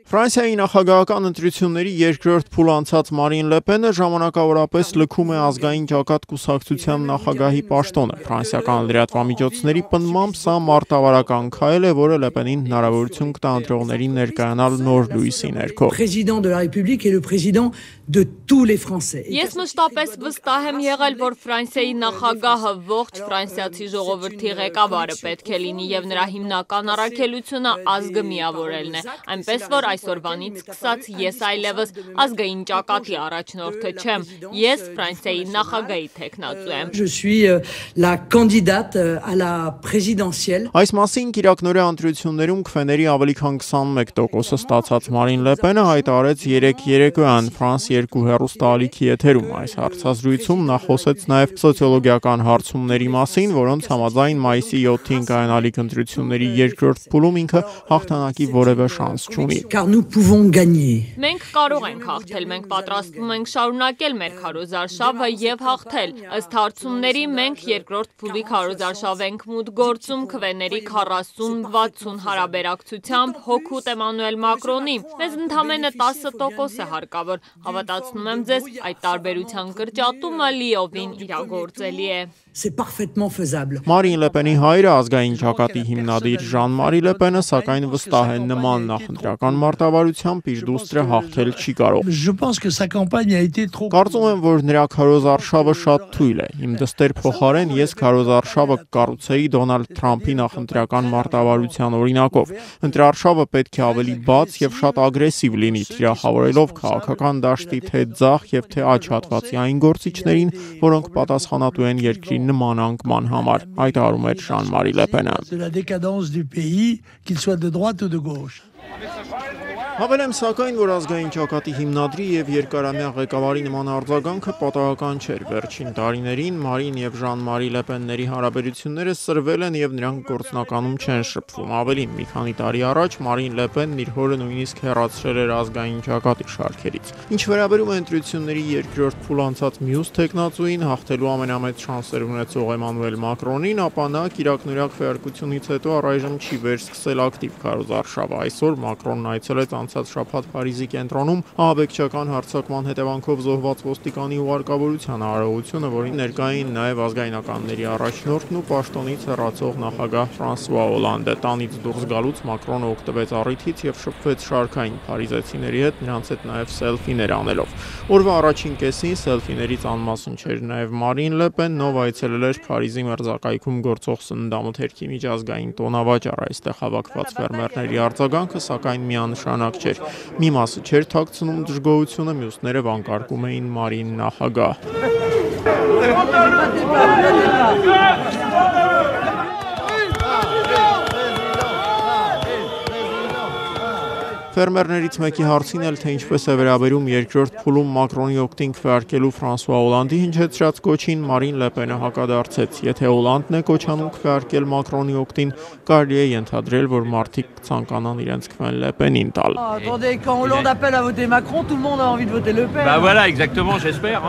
Ֆրանսիայի նախագահական ընտրությունների երկրորդ փուլ անցած Մարին Լեպենը ժամանակավորապես լքում է ազգային ճակատ կուսակցության նախագահի պաշտոնը։ Ֆրանսիական լրատվամիջոցների պնդմամբ սա մարտավարական քայլ է, որը Լեպենին հնարավորություն կտա ընտրողներին ներկայանալ նոր լույսի ներքո։ Ես մշտապես վստահ եմ եղել, որ Ֆրանսիայի նախագահը ողջ ֆրանսիացի ժողովրդի ղեկավարը պետք է լինի եւ նրա հիմնական առաքելությունը ազգը միավորելն է, այնպես որ այսօրվանից սկսած ես այլևս ազգային ճակատի առաջնորդը չեմ, ես Ֆրանսիայի նախագահի թեկնածու եմ։ Այս մասին կիրակնօրյա ընտրություններում քվեների ավելի քան 21% ստացած Մարին Լեպենը հայտարարեց երեկոյան France 2 հեռուստաալիքի եթերում։ Այս հարցազրույցում նա խոսեց նաև սոցիոլոգիական հարցումների մասին, որոնց համաձայն մայիսի 7-ին կայանալիք ընտրությունների երկրորդ փուլում ինքը հաղթանակի որևէ շանս չունի։ Մենք կարող ենք հաղթել, մենք պատրաստվում ենք շարունակել մեր քարոզարշավը եւ հաղթել։ Ըստ հարցումների մենք երկրորդ փուլի քարոզարշավ ենք մուտք գործում քվեների 40-60 հարաբերակցությամբ հօգուտ Էմանուել Մակրոնի։ Մեզ ընդամենը 10% է հարկավոր։ Հավատացնում եմ ձեզ, այդ տարբերության կրճատումը լիովին իրագործելի է։ Մարին Լեպենի հայրը ազգային ճակատի հիմնադիր Ժան-Մարի Լեպենը սակայն վստահ է նման նախընտրական մարտավարությամբ իր դուստրը հաղթել չի կարող։ Կարծում եմ, որ նրա քարոզարշավը շատ թույլ է։ Իմ դստեր փոխարեն ես քարոզարշավը կկառուցեի Դոնալդ Թրամփի նախընտրական մարտավարության օրինակով։ Ընտրարշավը պետք է ավելի բաց եւ շատ ագրեսիվ լինի, թիրախավորելով քաղաքական դաշտի թե ձախ եւ թե աջ հատվածի այն գործիչներին, որոնք պատասխանատու են երկրի նման անկման համար, հայտարարում էր Ժան-Մարի Լեպենը։ Հավելեմ սակայն, որ ազգային ճակատի հիմնադրի եւ երկարամյա ղեկավարի նման արձագանքը պատահական չէր։ Վերջին տարիներին Մարին եւ Ժան-Մարի Լեպենների հարաբերությունները սրվել են եւ նրանք գործնականում չեն շփվում։ Ավելին, մի քանի տարի առաջ Մարին Լեպենն իր հորը նույնիսկ հեռացրել էր ազգային ճակատի շարքերից։ Ինչ վերաբերում է ընտրությունների երկրորդ փուլ անցած մյուս թեկնածուին, հաղթելու ամենամեծ շանսեր ունեցող Էմանուել Մակրոնին, ապա նա կիրակնօրյա քվեարկությունից հետո առայժմ չի վերսկսել ակտիվ քարոզարշավը։ Այսօր Մակրոնն այցելեց անցած շաբաթ Փարիզի կենտրոնում ահաբեկչական հարձակման հետևանքով զոհված ոստիկանի ուղարկավորության արարողությունը, որին ներկային նաև ազգայնականների առաջնորդն ու պաշտոնից հեռացող նախագահ Ֆրանսուଆ Օլանդը։ Տանից դուրս գալուց Մակրոնը օգտվեց առիթից եւ շփվեց շարքային փարիզեցիների հետ, նրանց հետ նաև սելֆիներ անելով։ Օրվա առաջին կեսին սելֆիներից անմասն չէր նաև Մարին Լեպենն, ով այցելել էր Փարիզի մերձակայքում գործող սննդամթերքի միջազգային տոնավաճառ։ Այստեղ հավաքված ֆերմերների արձագանքը սակայն միանշանակ չէր։ Մի մասը չէր թաքցնում դժգոհությունը, մյուսները վանկարկում էին Մարին նախագահ։ Ֆերմերներից մեկի հարցին էլ, թե ինչպես է վերաբերում երկրորդ փուլում Մակրոնի օգտին քվեարկելու Ֆրանսուଆ Օլանդի հնչեցրած կոչին, Մարին Լեպենը հակադարձեց։ Եթե Օլանդն է կոչանում քվեարկել Մակրոնի օգտին, կարելի է ենթադրել, որ մարդիկ կցանկանան իրենց քվեն Լեպենին տալ։ Attendez, quand Hollande appelle à voter Macron, tout le monde a envie de voter Le Pen. Bah voilà, exactement, j'espère.